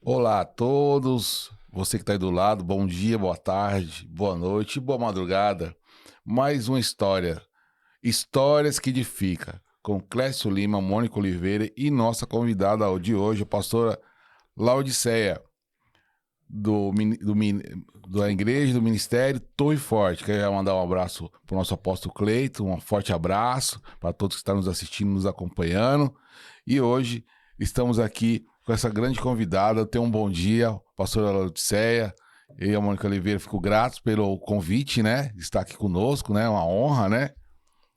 Olá a todos, você que está aí do lado, bom dia, boa tarde, boa noite, boa madrugada. Mais uma história, Histórias que Edifica, com Clécio Lima, Mônica Oliveira e nossa convidada de hoje, a pastora Laodiceia, da Igreja do Ministério Torre Forte. Quero mandar um abraço para o nosso apóstolo Cleiton, um forte abraço para todos que estão nos assistindo, nos acompanhando. E hoje estamos aqui com essa grande convidada. Tenha um bom dia, pastora Laodiceia. Eu e a Mônica Oliveira fico gratos pelo convite, né? De estar aqui conosco, né? Uma honra, né?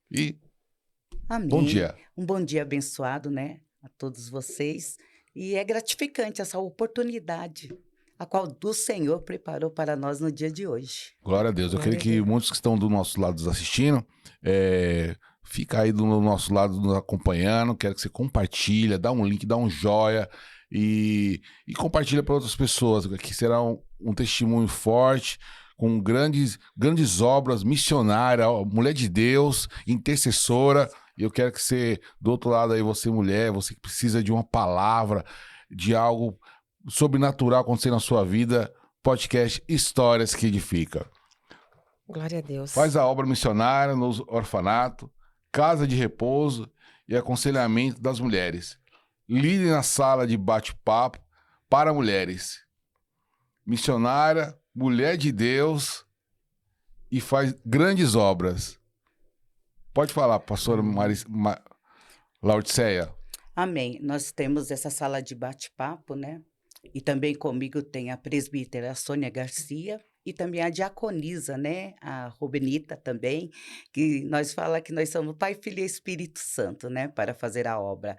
E bom Amém. dia. Um bom dia abençoado, né, a todos vocês. E é gratificante essa oportunidade, a qual do Senhor preparou para nós no dia de hoje. Glória a Deus. Eu queria Glória a que Deus. muitos que estão do nosso lado nos assistindo, fica aí do nosso lado nos acompanhando. Quero que você compartilha, dá um link, dá um joia e compartilha para outras pessoas, que será um testemunho forte, com grandes obras, missionária, ó, mulher de Deus, intercessora. E eu quero que você, do outro lado aí, você mulher, você que precisa de uma palavra, de algo sobrenatural acontecer na sua vida, podcast Histórias que Edificam. Glória a Deus. Faz a obra missionária no orfanato, casa de repouso e aconselhamento das mulheres. Líder na sala de bate-papo para mulheres. Missionária, mulher de Deus e faz grandes obras. Pode falar, pastora Laodiceia. Amém. Nós temos essa sala de bate-papo, né? E também comigo tem a presbítera Sônia Garcia e também a diaconisa, né? A Rubenita também, que nós fala que nós somos Pai, Filho e Espírito Santo, né? Para fazer a obra.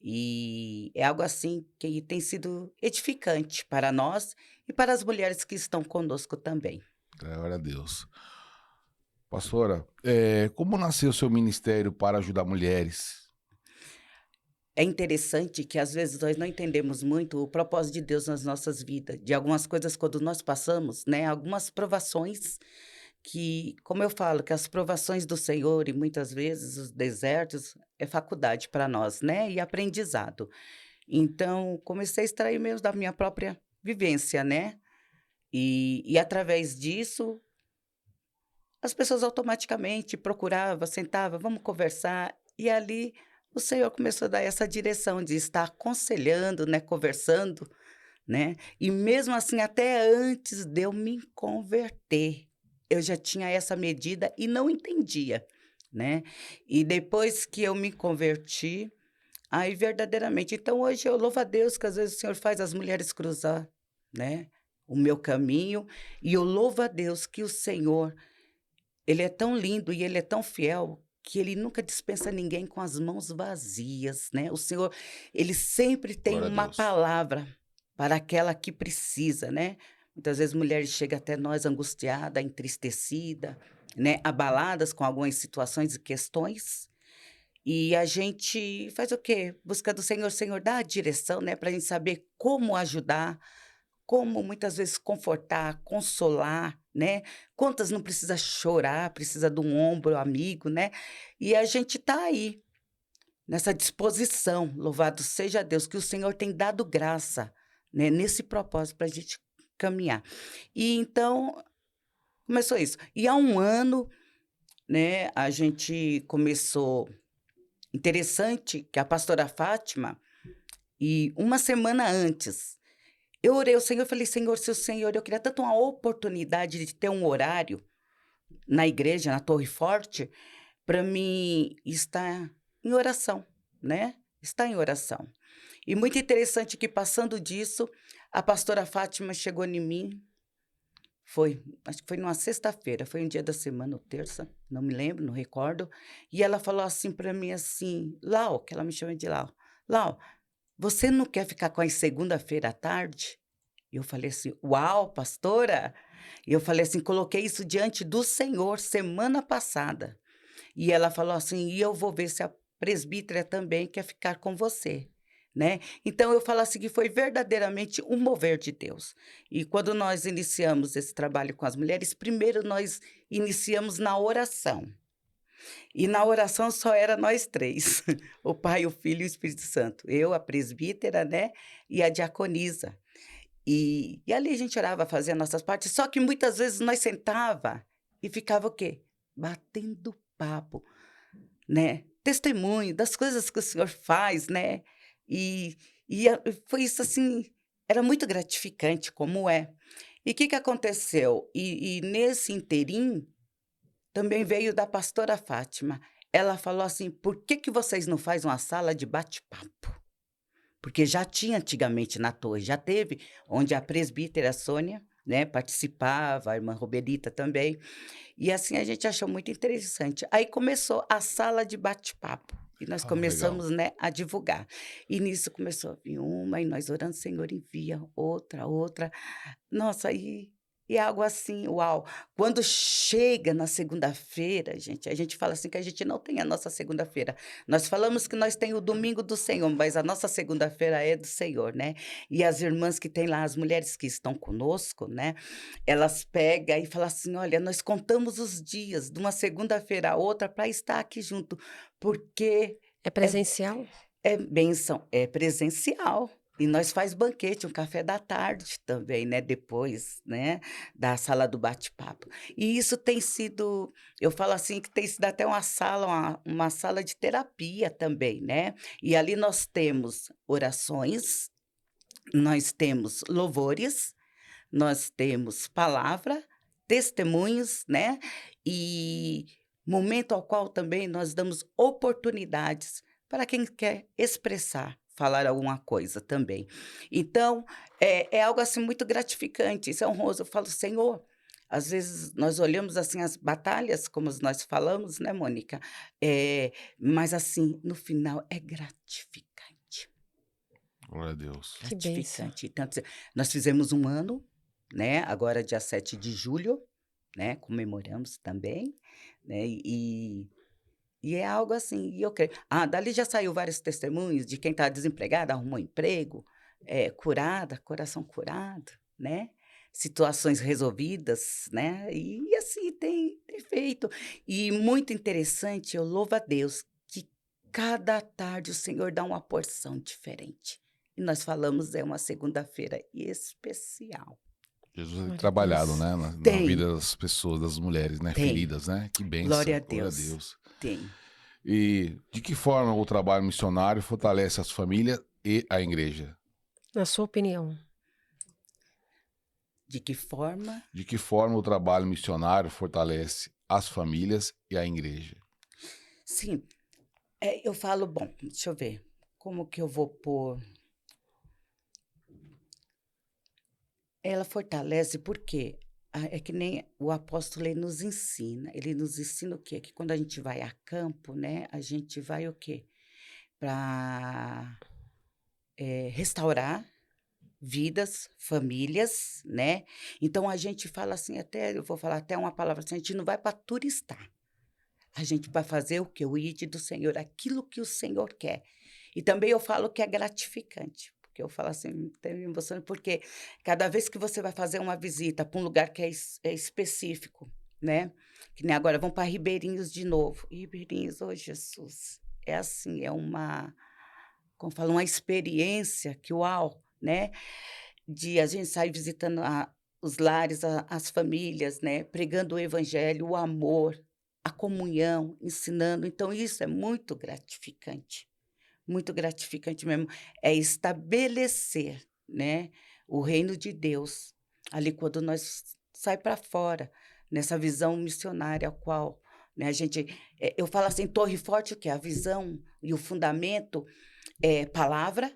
E é algo assim que tem sido edificante para nós e para as mulheres que estão conosco também. Glória a Deus. Pastora, como nasceu o seu ministério para ajudar mulheres? É interessante que às vezes nós não entendemos muito o propósito de Deus nas nossas vidas, de algumas coisas quando nós passamos, né, algumas provações que, como eu falo, que as provações do Senhor e muitas vezes os desertos é faculdade para nós, né, e aprendizado. Então, comecei a extrair mesmo da minha própria vivência, né, e através disso, as pessoas automaticamente procuravam, sentavam, vamos conversar, e ali o Senhor começou a dar essa direção de estar aconselhando, né, conversando, né, e mesmo assim, até antes de eu me converter, eu já tinha essa medida e não entendia, né. E depois que eu me converti, aí verdadeiramente então hoje eu louvo a Deus que às vezes o Senhor faz as mulheres cruzar, né, o meu caminho, e eu louvo a Deus que o Senhor ele é tão lindo e ele é tão fiel que ele nunca dispensa ninguém com as mãos vazias, né. O Senhor, ele sempre tem Glória a uma Deus. palavra para aquela que precisa, né. Muitas vezes mulheres chegam até nós angustiada, entristecida, né, abaladas com algumas situações e questões, e a gente faz o quê? Busca do Senhor, Senhor dá a direção, né, para a gente saber como ajudar, como muitas vezes confortar, consolar, né. Quantas não precisa chorar, precisa de um ombro amigo, né. E a gente está aí, nessa disposição, louvado seja Deus, que o Senhor tem dado graça, né, nesse propósito para a gente caminhar. E então, começou isso. E há um ano, né, a gente começou interessante que a pastora Fátima, e uma semana antes eu orei ao Senhor, eu falei: "Senhor, se o Senhor eu queria tanto uma oportunidade de ter um horário na igreja, na Torre Forte, para mim estar em oração, né, estar em oração". E muito interessante que passando disso, a pastora Fátima chegou em mim, acho que foi numa sexta-feira, foi um dia da semana ou terça, não me lembro, não recordo, e ela falou assim para mim assim: "Lau", que ela me chama de Lau, "Lau, você não quer ficar com as segunda-feira à tarde?" E eu falei assim: "Uau, pastora!" E eu falei assim: "Coloquei isso diante do Senhor semana passada". E ela falou assim: "E eu vou ver se a presbítera também quer ficar com você", né. Então eu falo assim que foi verdadeiramente um mover de Deus. E quando nós iniciamos esse trabalho com as mulheres, primeiro nós iniciamos na oração. E na oração só era nós 3, o Pai, o Filho e o Espírito Santo. Eu, a presbítera, né, e a diaconisa. E ali a gente orava, fazia nossas partes, só que muitas vezes nós sentava e ficava o quê? Batendo papo, né? Testemunho das coisas que o Senhor faz, né? E, foi isso assim, era muito gratificante, como é. E o que aconteceu? E nesse interim, também veio da pastora Fátima. Ela falou assim: por que que vocês não fazem uma sala de bate-papo? Porque já tinha antigamente na torre, já teve, onde a presbítera Sônia, né, participava, a irmã Roberita também. E assim a gente achou muito interessante. Aí começou a sala de bate-papo. E nós Ah, legal. começamos, né, a divulgar. E nisso começou a vir uma, e nós orando, Senhor, envia outra, outra. Nossa, e é algo assim, uau! Quando chega na segunda-feira, gente, a gente fala assim que a gente não tem a nossa segunda-feira. Nós falamos que nós tem o domingo do Senhor, mas a nossa segunda-feira é do Senhor, né? E as irmãs que têm lá, as mulheres que estão conosco, né? Elas pegam e falam assim: olha, nós contamos os dias de uma segunda-feira a outra para estar aqui junto, porque É é presencial? é bênção, é presencial. E nós faz banquete, um café da tarde também, né, depois, né, da sala do bate-papo. E isso tem sido, eu falo assim, que tem sido até uma sala, uma sala de terapia também, né. E ali nós temos orações, nós temos louvores, nós temos palavra, testemunhos, né, e momento ao qual também nós damos oportunidades para quem quer expressar, falar alguma coisa também. Então, é algo, assim, muito gratificante, isso é honroso. Eu falo: "Senhor", às vezes nós olhamos, assim, as batalhas, como nós falamos, né, Mônica, mas, assim, no final é gratificante, Glória a Deus. Que bênção. gratificante. Tanto nós fizemos um ano, né, agora dia 7 de julho, né, comemoramos também, né, e é algo assim, e eu creio, dali já saiu vários testemunhos de quem está desempregado, arrumou emprego, curada, coração curado, né, situações resolvidas, né, e assim tem feito. E muito interessante, eu louvo a Deus que cada tarde o Senhor dá uma porção diferente. E nós falamos, é uma segunda-feira especial. Jesus tem Glória a trabalhado, Deus. né, na Tem, vida das pessoas, das mulheres, né, tem. feridas, né? Que Glória bênção, a glória a Deus. Deus. Tem. E de que forma o trabalho missionário fortalece as famílias e a igreja? Na sua opinião. De que forma? De que forma o trabalho missionário fortalece as famílias e a igreja? Sim, eu falo, bom, deixa eu ver, como que eu vou pôr? Ela fortalece porque é que nem o apóstolo ele nos ensina o quê? Que quando a gente vai a campo, né, a gente vai o quê? Para restaurar vidas, famílias, né. Então a gente fala assim, até eu vou falar até uma palavra assim, a gente não vai para turistar, a gente vai fazer o quê? O ide do Senhor, aquilo que o Senhor quer. E também eu falo que é gratificante, porque eu falo assim, até me emociono, porque cada vez que você vai fazer uma visita para um lugar que é específico, né, que nem agora vamos para Ribeirinhos de novo. Ribeirinhos, ô Jesus, é assim, é uma, como fala, uma experiência que uau, né, de a gente sair visitando os lares, as famílias, né, pregando o evangelho, o amor, a comunhão, ensinando. Então isso é muito gratificante mesmo. É estabelecer, né, o reino de Deus, ali quando nós sai para fora, nessa visão missionária a qual, né, a gente, eu falo assim, torre forte o quê? A visão e o fundamento é palavra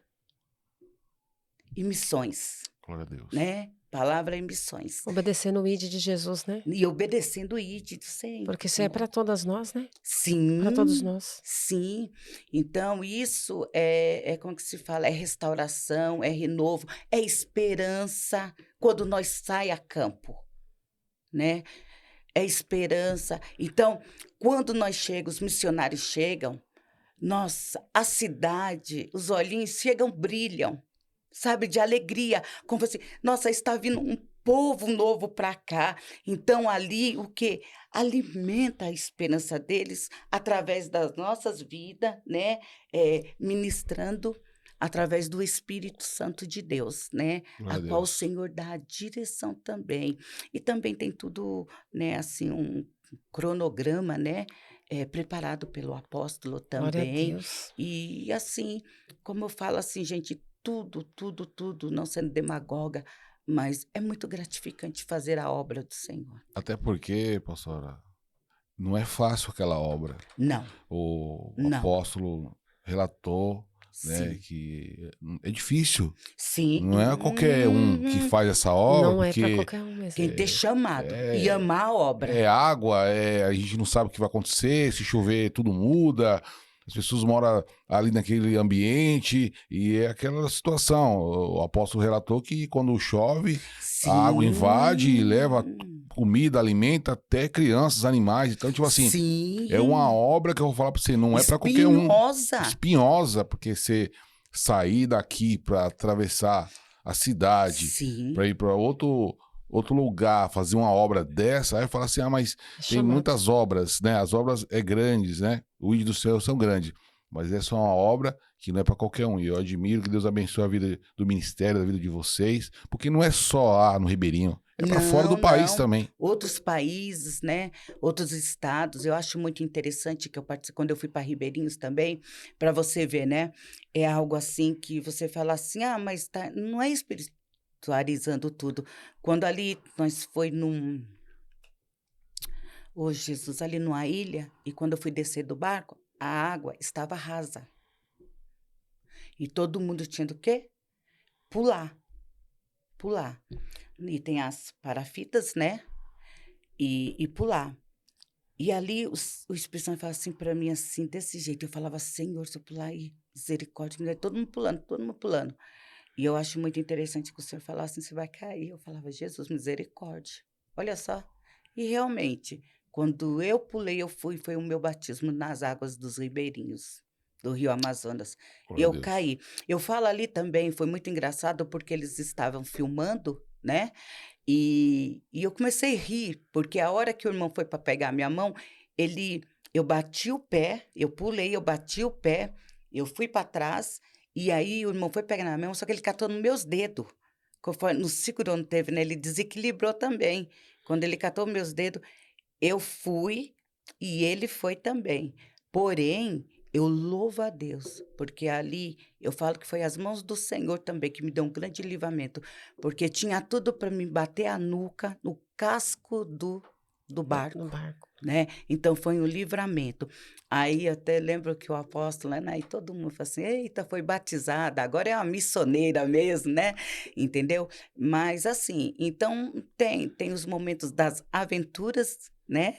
e missões, Glória a Deus. né, palavra e missões. Obedecendo o ID de Jesus, né? E obedecendo o ide do Porque isso é Senhor. para todas nós, né? Para todos Sim, nós. sim. Então isso como que se fala? É restauração, é renovo, é esperança quando nós sai a campo, né, é esperança. Então, quando nós chegamos, os missionários chegam, nossa, a cidade, os olhinhos chegam, brilham, sabe, de alegria, como assim, nossa, está vindo um povo novo para cá. Então ali o que alimenta a esperança deles através das nossas vidas, né, ministrando através do Espírito Santo de Deus, né? Glória A a qual o Deus. Senhor dá a direção também. E também tem tudo, né, assim, um cronograma, né, preparado pelo apóstolo Glória a também. Deus. E assim, como eu falo assim, gente, tudo, tudo, tudo, não sendo demagoga, mas é muito gratificante fazer a obra do Senhor. Até porque, pastora, não é fácil aquela obra. Não, O não. apóstolo relatou, né, Sim, que é difícil. sim. Não é qualquer um que faz essa obra, Não é para porque qualquer um mesmo. Quem ter chamado e é, amar a obra. é água, a gente não sabe o que vai acontecer, se chover tudo muda, as pessoas moram ali naquele ambiente e é aquela situação. O apóstolo relatou que quando chove, a água invade e leva Sim, comida, alimenta até crianças, animais. Então, tipo assim, é uma sim. obra que eu vou falar pra você, não é pra qualquer um. Espinhosa. Espinhosa, porque você sair daqui pra atravessar a cidade, Sim, pra ir pra outro lugar, fazer uma obra dessa, aí fala assim, mas É tem chamado. muitas obras, né? As obras é grandes, né? O ID do céu são grandes, mas essa é uma obra que não é pra qualquer um. E eu admiro que Deus abençoe a vida do ministério, a vida de vocês, porque não é só no Ribeirinho, é pra fora do não, país não. também. Outros países, né? Outros estados. Eu acho muito interessante que eu participei quando eu fui para Ribeirinhos também, para você ver, né? É algo assim que você fala assim, mas não é espiritualizando tudo. Quando ali nós foi oh Jesus, ali numa ilha, e quando eu fui descer do barco, a água estava rasa. E todo mundo tinha do quê? Pular, pular. E tem as parafitas, né? E pular. E ali o Espírito Santo fala assim para mim, assim, desse jeito. Eu falava, Senhor, se eu pular aí, misericórdia, todo mundo pulando, todo mundo pulando. E eu acho muito interessante que o Senhor falasse assim, você vai cair. Eu falava, Jesus, misericórdia. Olha só. E realmente, quando eu pulei, foi o meu batismo nas águas dos ribeirinhos do Rio Amazonas. Glória a Eu Deus. caí. Eu falo ali também, foi muito engraçado porque eles estavam filmando, né? E eu comecei a rir, porque a hora que o irmão foi para pegar a minha mão, eu bati o pé, eu pulei, eu bati o pé, eu fui para trás, e aí o irmão foi pegar na minha mão, só que ele catou nos meus dedos. Conforme, no ciclo não teve, né? Ele desequilibrou também. Quando ele catou meus dedos, eu fui e ele foi também. Porém, eu louvo a Deus, porque ali eu falo que foi as mãos do Senhor também que me deu um grande livramento, porque tinha tudo para me bater a nuca no casco do No barco, barco. né? Então foi um livramento. Aí até lembro que o apóstolo, né? Aí todo mundo falou assim: eita, foi batizada, agora é uma missioneira mesmo, né? Entendeu? Mas assim, então tem os momentos das aventuras, né?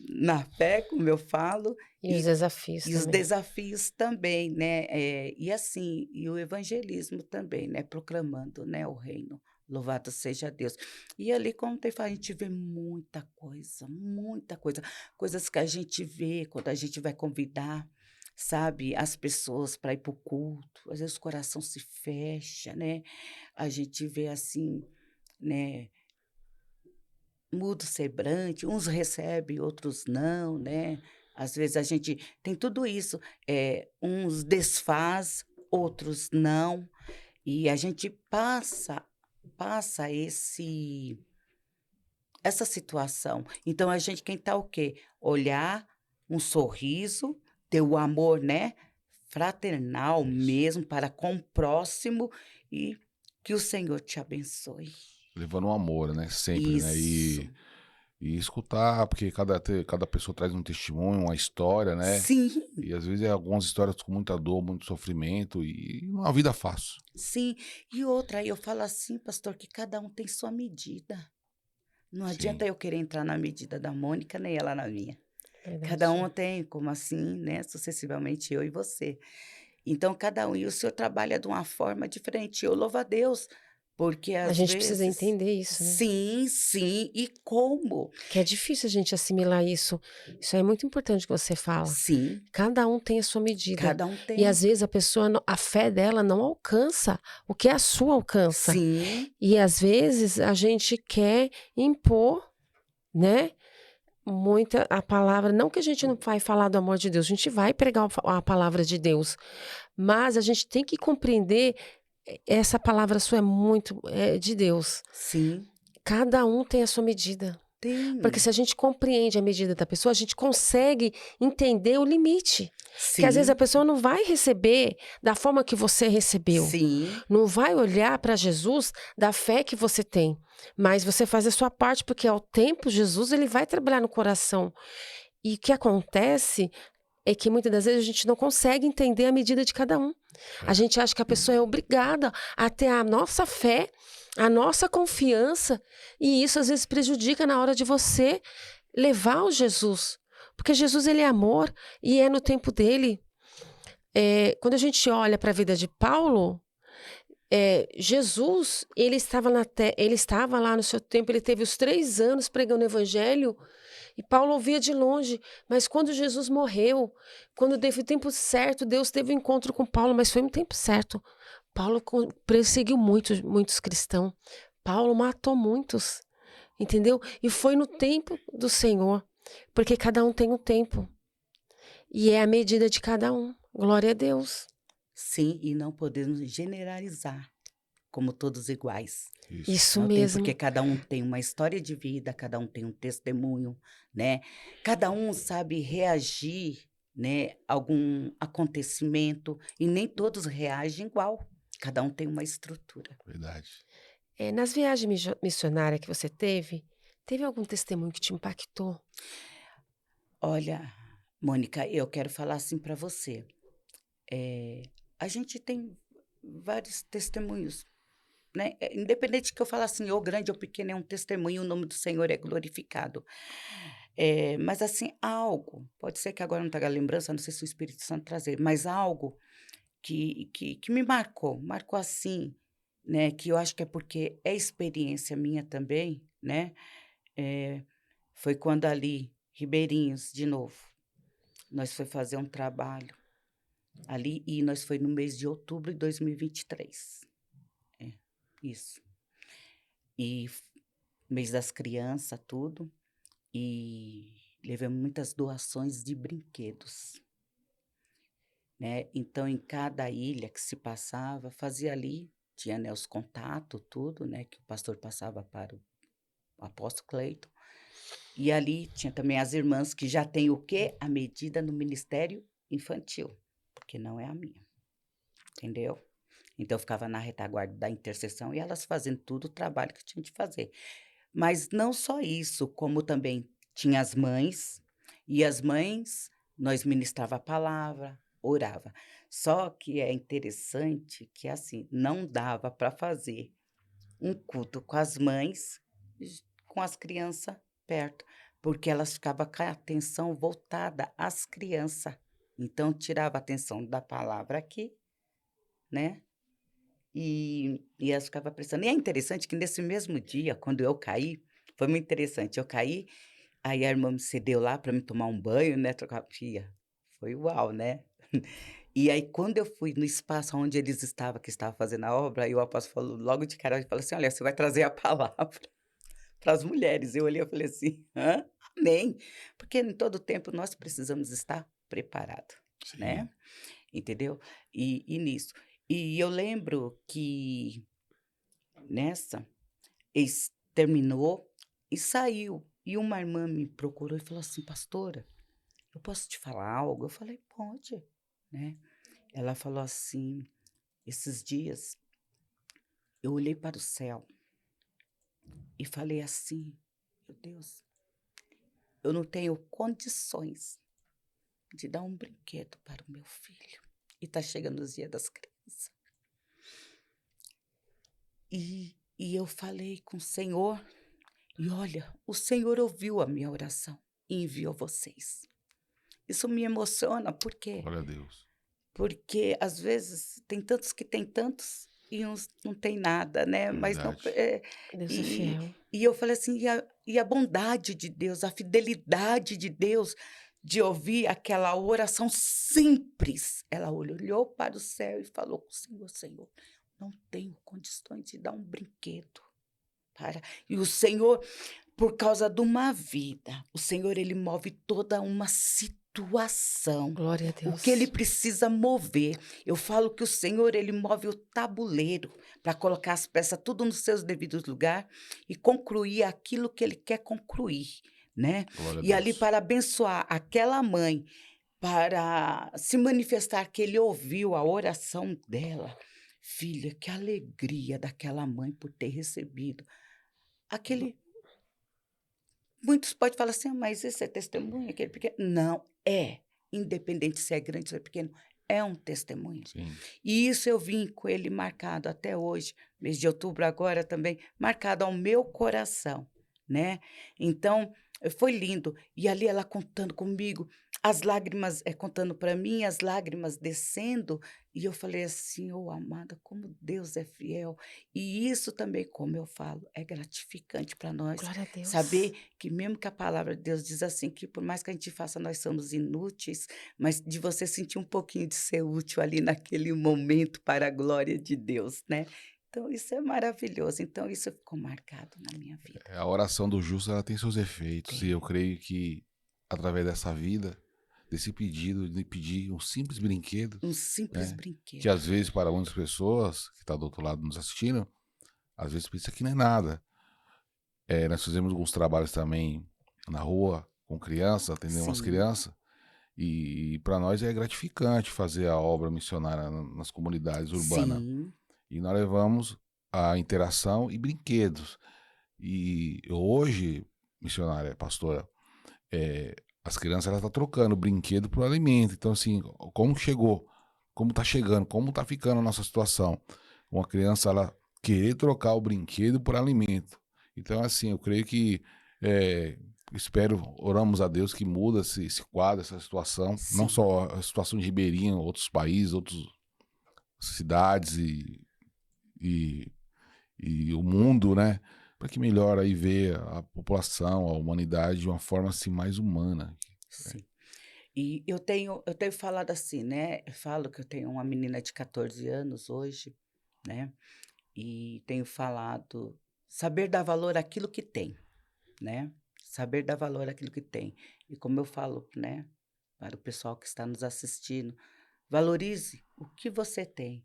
Na fé, como eu falo, E os e, desafios e os também. desafios também, né? E assim, e o evangelismo também, né? Proclamando, né? O reino. Louvado seja Deus. E ali, como tem falado, a gente vê muita coisa. Coisas que a gente vê quando a gente vai convidar, sabe, as pessoas para ir para o culto. Às vezes o coração se fecha, né? A gente vê assim, né? Muda o semblante, uns recebem, outros não, né. Às vezes a gente tem tudo isso, uns desfaz, outros não, e a gente passa essa situação. Então a gente quem tá o quê? Olhar, um sorriso, ter o amor, né, fraternal Isso. mesmo para com o próximo e que o Senhor te abençoe. Levando um amor, né? Sempre, né? Isso. E escutar, porque cada pessoa traz um testemunho, uma história, né? Sim. E às vezes é algumas histórias com muita dor, muito sofrimento e não é uma vida fácil. Sim, e outra, eu falo assim, pastor, que cada um tem sua medida. Não Sim. adianta eu querer entrar na medida da Mônica, nem ela na minha. Cada um Verdade. tem, como assim, né? Sucessivamente eu e você. Então, cada um, e o senhor trabalha de uma forma diferente. Eu louvo a Deus, porque A às gente precisa vezes, entender isso, né? sim, sim, e como? Que é difícil a gente assimilar isso. Isso é muito importante que você fala. Sim, Cada um tem a sua medida. cada um E tem. às vezes a pessoa, a fé dela não alcança o que a sua alcança. Sim, E às vezes a gente quer impor, né? muita a palavra, não que a gente não vai falar do amor de Deus, a gente vai pregar a palavra de Deus, mas a gente tem que compreender, essa palavra sua é muito de Deus. Sim, Cada um tem a sua medida. Porque tem. se a gente compreende a medida da pessoa, a gente consegue entender o limite. Porque às vezes a Sim, pessoa não vai receber da forma que você recebeu. sim, Não vai olhar para Jesus da fé que você tem. Mas você faz a sua parte, porque ao tempo Jesus ele vai trabalhar no coração. E o que acontece é que muitas das vezes a gente não consegue entender a medida de cada um. A É. gente acha que a pessoa é obrigada a ter a nossa fé, a nossa confiança, e isso às vezes prejudica na hora de você levar o Jesus. Porque Jesus ele é amor e é no tempo dele. Quando a gente olha para a vida de Paulo, Jesus, ele estava lá no seu tempo, ele teve os 3 anos pregando o evangelho, e Paulo ouvia de longe, mas quando Jesus morreu, quando teve o tempo certo, Deus teve um encontro com Paulo, mas foi no tempo certo. Paulo perseguiu muitos cristãos. Paulo matou muitos, entendeu? E foi no tempo do Senhor, porque cada um tem um tempo. E é a medida de cada um. Glória a Deus. sim, e não podemos generalizar como todos iguais. Isso. Isso Não tem, mesmo. porque cada um tem uma história de vida, cada um tem um testemunho, né? Cada um sabe reagir, né, a algum acontecimento, e nem todos reagem igual. Cada um tem uma estrutura. Verdade. Nas viagens missionárias que você teve algum testemunho que te impactou? Olha, Mônica, eu quero falar assim para você. A gente tem vários testemunhos, né? Independente que eu fale assim, ou grande ou pequeno, é um testemunho, o nome do Senhor é glorificado. Mas assim, algo, pode ser que agora não traga lembrança, não sei se o Espírito Santo trazer, mas algo que me marcou assim, né? Que eu acho que é porque é experiência minha também, né? eh, Foi quando ali, Ribeirinhos, de novo, nós foi fazer um trabalho ali e nós foi no mês de outubro de 2023. É, isso. E mês das crianças, tudo. E levamos muitas doações de brinquedos, né? Então, em cada ilha que se passava, fazia ali, tinha, né, os contatos, tudo, né, que o pastor passava para o apóstolo Cleiton. E ali tinha também as irmãs que já têm o quê? A medida no ministério infantil, porque não é a minha, entendeu? Então, eu ficava na retaguarda da intercessão e elas fazendo tudo o trabalho que tinha de fazer. Mas não só isso, como também tinha as mães, e as mães, nós ministrava a palavra, orava. Só que é interessante que, assim, não dava para fazer um culto com as mães, com as crianças perto, porque elas ficavam com a atenção voltada às crianças. Então, tirava a atenção da palavra aqui, né? E elas ficavam prestando. E é interessante que nesse mesmo dia, quando eu caí, foi muito interessante. Eu caí, aí a irmã me cedeu lá para me tomar um banho, né? Trocar. Fia, foi uau, né? E aí, quando eu fui no espaço onde eles estavam, que estava fazendo a obra, aí o apóstolo falou, logo de cara, ele falou assim: Olha, você vai trazer a palavra para as mulheres. Eu olhei e falei assim: Hã? Amém. Porque em todo tempo nós precisamos estar preparados, Sim. né? Entendeu? E nisso. E eu lembro que nessa, eles terminou e saiu. E uma irmã me procurou e falou assim: Pastora, eu posso te falar algo? Eu falei: Pode, né? Ela falou assim: Esses dias eu olhei para o céu e falei assim: Meu Deus, eu não tenho condições de dar um brinquedo para o meu filho. E tá chegando os dias das crianças. E eu falei com o Senhor, e olha, o Senhor ouviu a minha oração e enviou vocês. Isso me emociona, por quê? Glória a Deus. Porque às vezes tem tantos que têm tantos e uns não tem nada, né? É Mas não. verdade. Deus é E, fiel. e eu falei assim, e a bondade de Deus, a fidelidade de Deus de ouvir aquela oração simples. Ela olhou para o céu e falou com o Senhor: Senhor, não tenho condições de dar um brinquedo para. E o Senhor por causa de uma vida. O Senhor, ele move toda uma situação. Glória a O que ele Deus. precisa mover. Eu falo que o Senhor, ele move o tabuleiro para colocar as peças tudo nos seus devidos lugares e concluir aquilo que ele quer concluir, né? Glória a E ali Deus. para abençoar aquela mãe, para se manifestar que ele ouviu a oração dela. Filha, que alegria daquela mãe por ter recebido aquele. Muitos podem falar assim, mas esse é testemunho, aquele pequeno. Não, é. Independente se é grande ou se é pequeno, é um testemunho. Sim. E isso eu vim com ele marcado até hoje, mês de outubro agora também, marcado ao meu coração, né? Então, foi lindo. E ali ela contando comigo, as lágrimas, contando para mim, as lágrimas descendo, e eu falei assim, oh amada, como Deus é fiel. E isso também, como eu falo, é gratificante para nós, Glória a Deus. saber que mesmo que a palavra de Deus diz assim, que por mais que a gente faça, nós somos inúteis, mas de você sentir um pouquinho de ser útil ali naquele momento para a glória de Deus, né? Então, isso é maravilhoso. Então, isso ficou marcado na minha vida. A oração do justo, ela tem seus efeitos. Tem. E eu creio que, através dessa vida, desse pedido, de pedir um simples brinquedo, Um simples né? brinquedo. Que às vezes, para muitas pessoas que estão do outro lado nos assistindo, às vezes pensa que não é nada. Nós fizemos alguns trabalhos também na rua, com crianças, atendemos as Sim. crianças. E para nós é gratificante fazer a obra missionária nas comunidades urbanas. Sim. E nós levamos a interação e brinquedos. E hoje, missionária, pastora, as crianças elas estão trocando brinquedo por alimento. Então, assim, como chegou, como está chegando, como está ficando a nossa situação. Uma criança, ela querer trocar o brinquedo por alimento. Então, assim, eu creio que, espero, oramos a Deus que muda esse quadro, essa situação. Sim. Não só a situação de Ribeirinho, outros países, outras cidades e o mundo, né? Para que melhore aí ver a população, a humanidade de uma forma assim mais humana. Sim. E eu tenho falado assim, né? Eu falo que eu tenho uma menina de 14 anos hoje, né? E tenho falado, saber dar valor àquilo que tem, né? Saber dar valor àquilo que tem. E como eu falo, né? Para o pessoal que está nos assistindo, valorize o que você tem.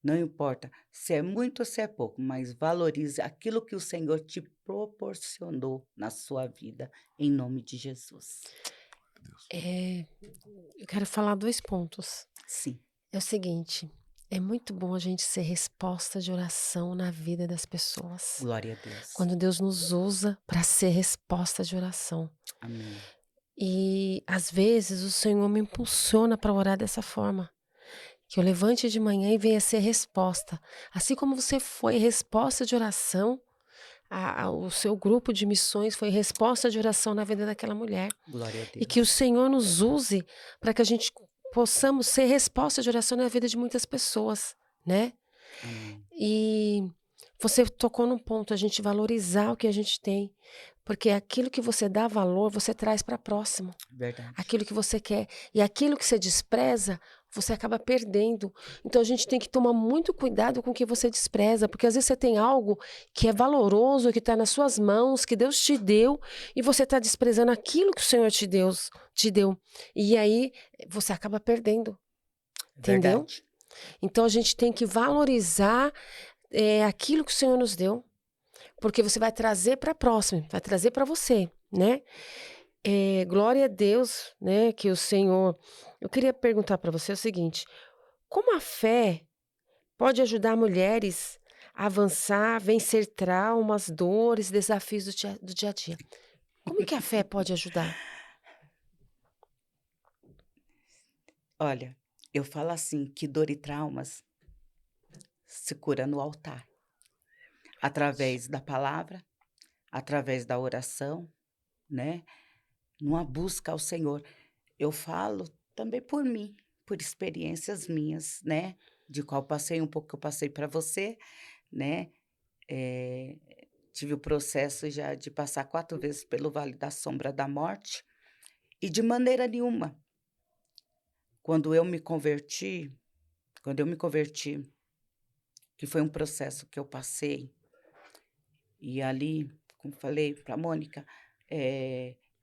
Não importa se é muito ou se é pouco, mas valorize aquilo que o Senhor te proporcionou na sua vida, em nome de Jesus. Eu quero falar 2 pontos. Sim, É o seguinte, é muito bom a gente ser resposta de oração na vida das pessoas. glória a Deus. Quando Deus nos usa para ser resposta de oração. Amém. E às vezes o Senhor me impulsiona para orar dessa forma. Que eu levante de manhã e venha ser resposta. Assim como você foi resposta de oração, o seu grupo de missões foi resposta de oração na vida daquela mulher. Glória a E Deus. que o Senhor nos use para que a gente possamos ser resposta de oração na vida de muitas pessoas, né? Amém. E você tocou num ponto, a gente valorizar o que a gente tem, porque aquilo que você dá valor, você traz para próximo. Verdade. Aquilo que você quer. E aquilo que você despreza, você acaba perdendo. Então a gente tem que tomar muito cuidado com o que você despreza, porque às vezes você tem algo que é valoroso, que está nas suas mãos, que Deus te deu, e você está desprezando aquilo que o Senhor te deu. E aí você acaba perdendo. Entendeu? Verdade. Então a gente tem que valorizar aquilo que o Senhor nos deu, porque você vai trazer para próximo, vai trazer para você, né? Glória a Deus, né, que o Senhor... Eu queria perguntar para você o seguinte, como a fé pode ajudar mulheres a avançar, vencer traumas, dores, desafios do dia a dia? Como que a fé pode ajudar? Olha, eu falo assim, que dor e traumas se cura no altar. Através da palavra, através da oração, né? Numa busca ao Senhor. Eu falo também por mim, por experiências minhas, né? De qual passei um pouco que eu passei para você, né? Eh, tive o processo já de passar 4 vezes pelo vale da sombra da morte e de maneira nenhuma, quando eu me converti, que foi um processo que eu passei, e ali como falei para a Mônica,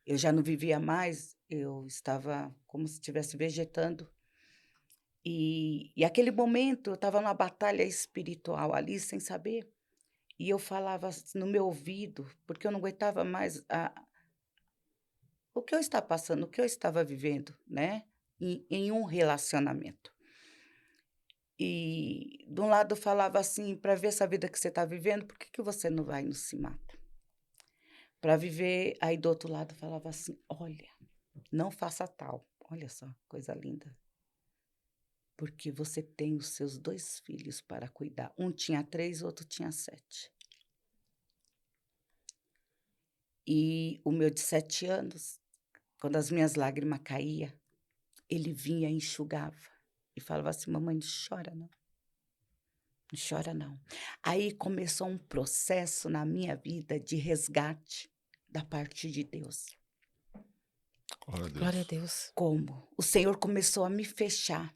eu já não vivia mais, eu estava como se estivesse vegetando. E aquele momento eu estava numa batalha espiritual ali, sem saber, e eu falava no meu ouvido, porque eu não aguentava mais o que eu estava passando, o que eu estava vivendo, né, em um relacionamento. E de um lado eu falava assim: "Para ver essa vida que você está vivendo, por que que você não vai e não se mata? Para viver", aí do outro lado falava assim: "Olha, não faça tal", olha só, coisa linda, "porque você tem os seus 2 filhos para cuidar". Um tinha 3, o outro tinha 7. E o meu de 7 anos, quando as minhas lágrimas caía, ele vinha e enxugava e falava assim: "Mamãe, não chora não, não chora não". Aí começou um processo na minha vida de resgate da parte de Deus. Glória a Glória a Deus. Deus. Como? O Senhor começou a me fechar.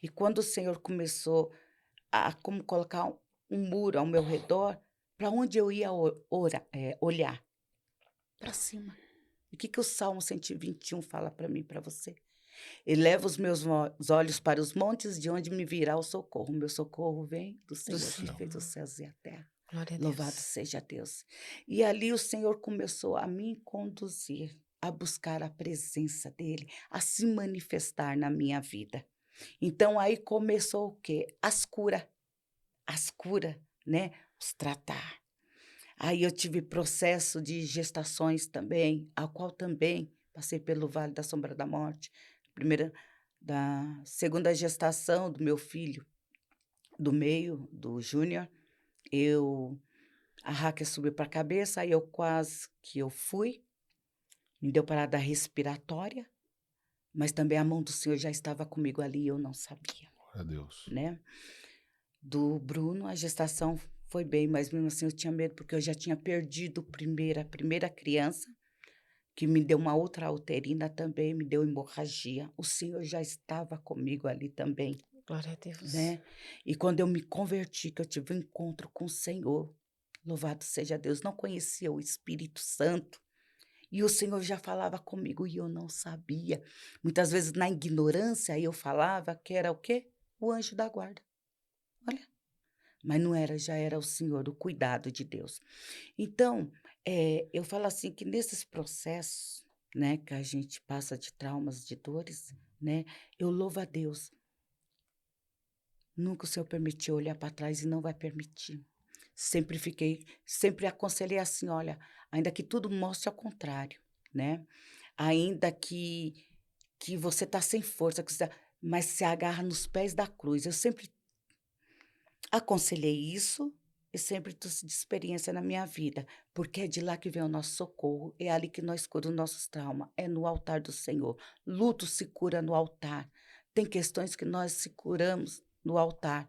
E quando o Senhor começou a como colocar um muro ao meu redor, para onde eu ia olhar? Para cima. E o que que o Salmo 121 fala para mim e para você? "Eleva os meus olhos para os montes, de onde me virá o socorro. O meu socorro vem do Do Senhor que Senhor. fez os céus e a terra". Glória a Louvado Deus. seja Deus. E ali o Senhor começou a me conduzir, a buscar a presença dEle, a se manifestar na minha vida. Então aí começou o quê? As cura, né, os tratar. Aí eu tive processo de gestações também, a qual também passei pelo vale da sombra da morte. Primeira da segunda gestação do meu filho, do meio, do Júnior, eu a Raquel subiu para a cabeça, aí eu quase que eu fui, me deu parada respiratória, mas também a mão do Senhor já estava comigo ali e eu não sabia, Glória a Deus. né. Do Bruno, a gestação foi bem, mas mesmo assim eu tinha medo, porque eu já tinha perdido a primeira criança, que me deu uma outra uterina também, me deu hemorragia. O Senhor já estava comigo ali também, Glória a Deus. né. E quando eu me converti, que eu tive um encontro com o Senhor, louvado seja Deus, não conhecia o Espírito Santo, e o Senhor já falava comigo e eu não sabia. Muitas vezes na ignorância eu falava que era o quê? O anjo da guarda. Olha. Mas não era, já era o Senhor, o cuidado de Deus. Então, eu falo assim que nesses processos, né, que a gente passa de traumas, de dores, né, eu louvo a Deus. Nunca o Senhor permitiu olhar para trás e não vai permitir. Sempre aconselhei assim: "Olha, ainda que tudo mostre ao contrário, né, ainda que você está sem força, mas se agarra nos pés da cruz". Eu sempre aconselhei isso e sempre trouxe de experiência na minha vida, porque é de lá que vem o nosso socorro, é ali que nós curamos nossos traumas, é no altar do Senhor. Luto se cura no altar. Tem questões que nós se curamos no altar.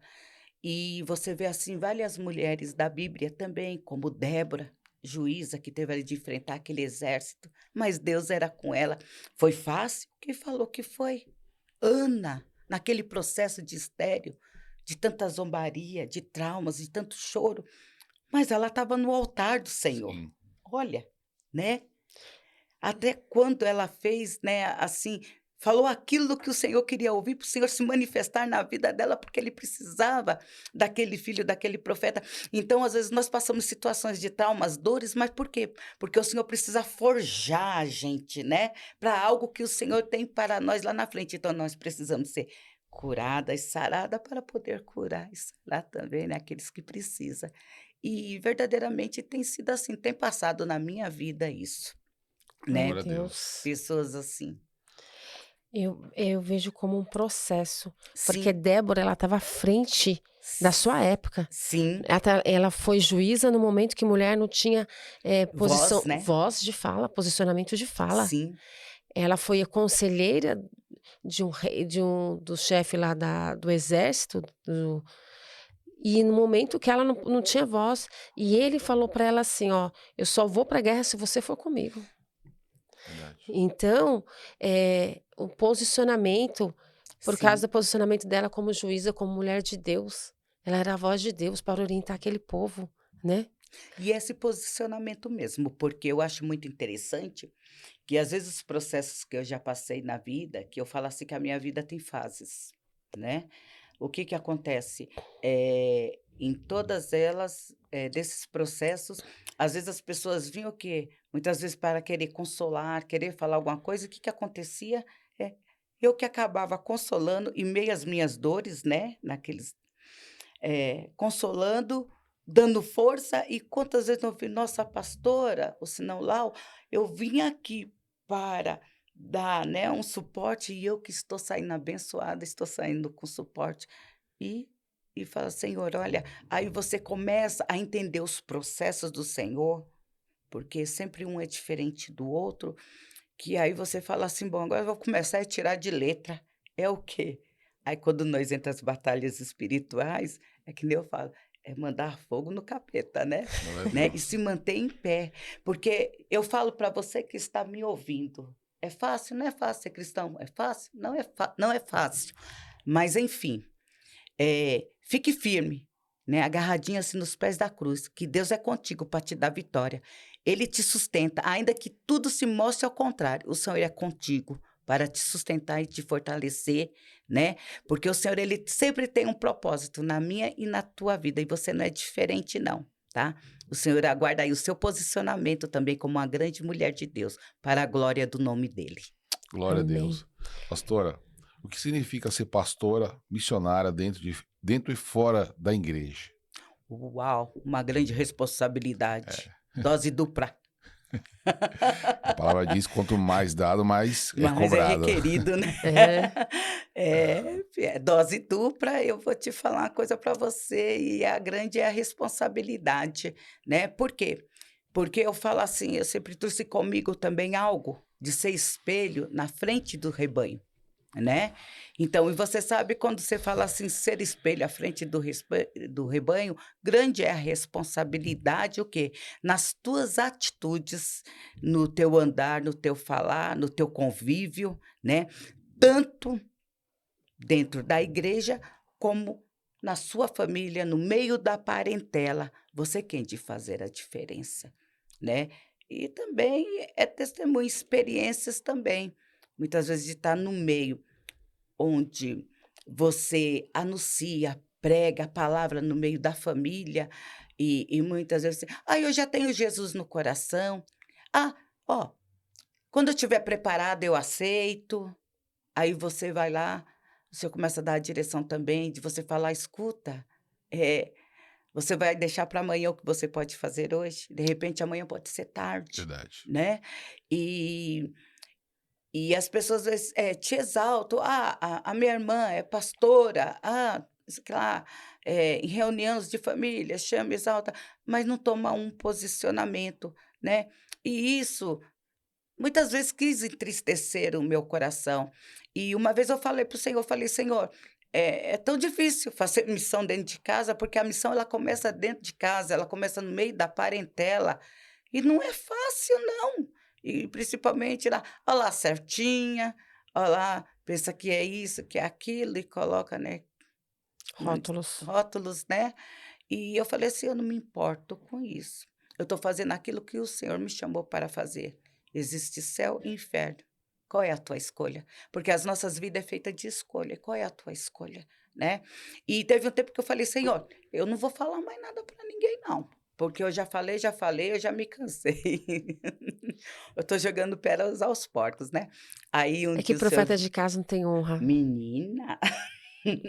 E você vê assim várias mulheres da Bíblia também, como Débora, juíza, que teve ali de enfrentar aquele exército, mas Deus era com ela. Foi fácil? Quem falou que foi? Ana, naquele processo de estéril, de tanta zombaria, de traumas, de tanto choro, mas ela estava no altar do Senhor. Sim. Olha, né? Até quando ela fez, né, assim, falou aquilo que o Senhor queria ouvir, para o Senhor se manifestar na vida dela, porque ele precisava daquele filho, daquele profeta. Então, às vezes, nós passamos situações de traumas, dores, mas por quê? Porque o Senhor precisa forjar a gente, né, para algo que o Senhor tem para nós lá na frente. Então, nós precisamos ser curada e sarada para poder curar e sarar também, né, aqueles que precisam. E verdadeiramente tem sido assim, tem passado na minha vida isso. Glória a Né, Glória a Deus. Deus. pessoas assim. Eu vejo como um processo, porque Sim, Débora, ela estava à frente da sua s época. sim, Ela foi juíza no momento que mulher não tinha, voz, né. voz de fala, posicionamento de fala. Sim, Ela foi a conselheira de um rei, do chefe lá do exército, e no momento que ela não tinha voz, e ele falou para ela assim: "Ó, eu só vou para a guerra se você for comigo". Verdade. Então, o posicionamento, por causa sim, do posicionamento dela como juíza, como mulher de Deus, ela era a voz de Deus para orientar aquele povo. né? E esse posicionamento mesmo, porque eu acho muito interessante que às vezes os processos que eu já passei na vida, que eu falo assim que a minha vida tem fases, né? O que que acontece? Em todas elas, desses processos, às vezes as pessoas vinham o quê? Muitas vezes para querer consolar, querer falar alguma coisa, o que que acontecia? É, eu que acabava consolando em meio às minhas dores, né? Consolando, dando força, e quantas vezes eu ouvi, nossa pastora, ou se não, Lau, eu vim aqui para dar, né, um suporte, e eu que estou saindo abençoada, estou saindo com suporte. E, e fala, Senhor, olha, aí você começa a entender os processos do Senhor, porque sempre um é diferente do outro, que aí você fala assim, bom, agora eu vou começar a tirar de letra. É o quê? Aí quando nós entramos nas batalhas espirituais, é que nem eu falo, é mandar fogo no capeta, né? Glória a Né? E Deus. se manter em pé. Porque eu falo para você que está me ouvindo, é fácil? Não é fácil ser cristão? É fácil? Não é fácil. Mas, enfim, fique firme, né? Agarradinho assim nos pés da cruz, que Deus é contigo para te dar vitória. Ele te sustenta, ainda que tudo se mostre ao contrário, o Senhor é contigo para te sustentar e te fortalecer, né? Porque o Senhor, ele sempre tem um propósito na minha e na tua vida, e você não é diferente, não, tá? O Senhor aguarda aí o seu posicionamento também como uma grande mulher de Deus, para a glória do nome dele. Glória a Amém. Deus. Pastora, o que significa ser pastora missionária dentro e fora da igreja? Uau, uma grande responsabilidade. Dose dupla. A palavra diz: quanto mais dado, mais é Mas é cobrado. requerido, né? É. Dose dupla, eu vou te falar uma coisa para você, e a grande é a responsabilidade, né? Por quê? Porque eu falo assim, eu sempre trouxe comigo também algo de ser espelho na frente do rebanho, né? Então, e você sabe quando você fala assim, ser espelho à frente do rebanho, grande é a responsabilidade, o quê? Nas tuas atitudes, no teu andar, no teu falar, no teu convívio, né? Tanto dentro da igreja, como na sua família, no meio da parentela. Você quem de fazer a diferença, né? E também é testemunho, experiências também. Muitas vezes de estar no meio onde você anuncia, prega a palavra no meio da família, e muitas vezes você, eu já tenho Jesus no coração. Ah, ó, quando eu estiver preparada, eu aceito. Aí você vai lá, o senhor começa a dar a direção também, de você falar, escuta, eh, você vai deixar para amanhã o que você pode fazer hoje, de repente amanhã pode ser tarde, Verdade. né? E e as pessoas às vezes, te exaltam. "Ah, a minha irmã é pastora, sei lá, em reuniões de família, chama, exalta", mas não toma um posicionamento, né. E isso muitas vezes quis entristecer o meu coração. E uma vez eu falei para o Senhor, eu falei: "Senhor, é tão difícil fazer missão dentro de casa, porque a missão ela começa dentro de casa, ela começa no meio da parentela, e não é fácil não". E principalmente lá, ó lá certinha, ó lá, pensa que é isso, que é aquilo e coloca, né, Rótulos. rótulos, né. E eu falei assim: "Eu não me importo com isso. Eu estou fazendo aquilo que o Senhor me chamou para fazer. Existe céu e inferno. Qual é a tua escolha?". Porque as nossas vidas é feita de escolha. Qual é a tua escolha, né? E teve um tempo que eu falei: "Senhor, eu não vou falar mais nada para ninguém não, porque eu já falei, eu já me cansei". Eu estou jogando pérolas aos porcos, né. Aí um É que dia o Senhor, profeta de casa não tem honra. menina.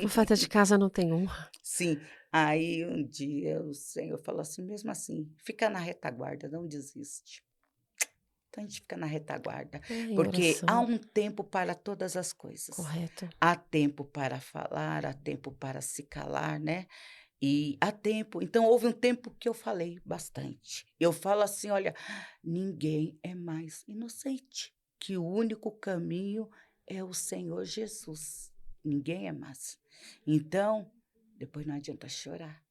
Profeta de casa não tem honra. Sim, aí um dia o Senhor falou assim, mesmo assim, fica na retaguarda, não desiste. Então a gente fica na retaguarda, É, em porque há oração. um tempo para todas as coisas. Correto. Há tempo para falar, há tempo para se calar, né? E há tempo. Então houve um tempo que eu falei bastante. Eu falo assim, olha, ninguém é mais inocente, que o único caminho é o Senhor Jesus. Ninguém é mais. Então, depois não adianta chorar.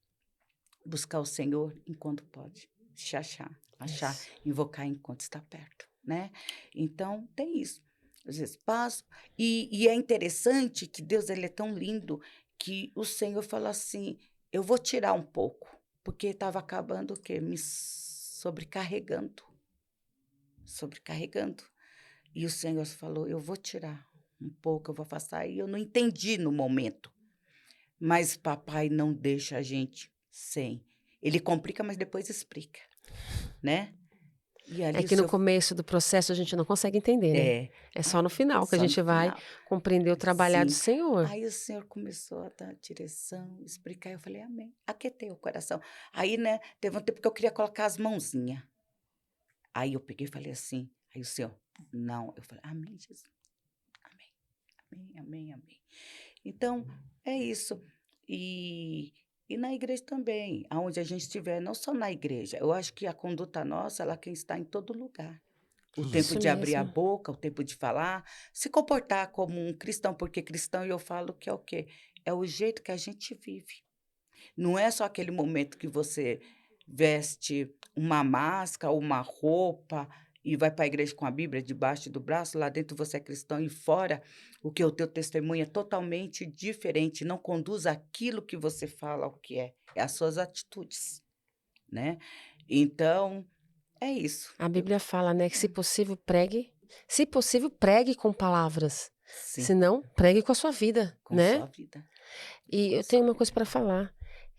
Buscar o Senhor enquanto pode, se achar, Isso. invocar enquanto está perto, né. Então tem isso. Às vezes passo, e é interessante que Deus, ele é tão lindo, que o Senhor fala assim: "Eu vou tirar um pouco", porque estava acabando o quê? Me sobrecarregando. Sobrecarregando. E o Senhor falou: eu vou tirar um pouco, eu vou afastar. E eu não entendi no momento. Mas papai não deixa a gente sem. Ele complica, mas depois explica, né? E É ali o que no seu. começo do processo a gente não consegue entender, né? É. É só Aí, no final que a só no gente vai final. compreender o trabalhar do Sim. Senhor. Aí o Senhor começou a dar direção, explicar. Eu falei, amém. Aquietei o coração. Aí, né, teve um tempo que eu queria colocar as mãozinhas. Aí eu peguei e falei assim. Aí o Senhor, não. Eu falei, amém, Jesus. Amém, amém, amém, amém. Então, é isso. E na igreja também, aonde a gente estiver, não só na igreja. Eu acho que a conduta nossa, ela quem está em todo lugar. O tempo Isso de abrir a mesmo. boca, o tempo de falar, se comportar como um cristão, porque cristão eu falo que é o quê? É o jeito que a gente vive. Não é só aquele momento que você veste uma máscara, uma roupa e vai para a igreja com a Bíblia debaixo do braço, lá dentro você é cristão e fora o que o teu testemunho é totalmente diferente, não conduz aquilo que você fala ao que é as suas atitudes, né? Então, é isso. A Bíblia fala, né, que se possível, pregue com palavras. Sim, Se não, pregue com a sua vida, com né? sua vida. E Com eu sua tenho uma vida. coisa para falar,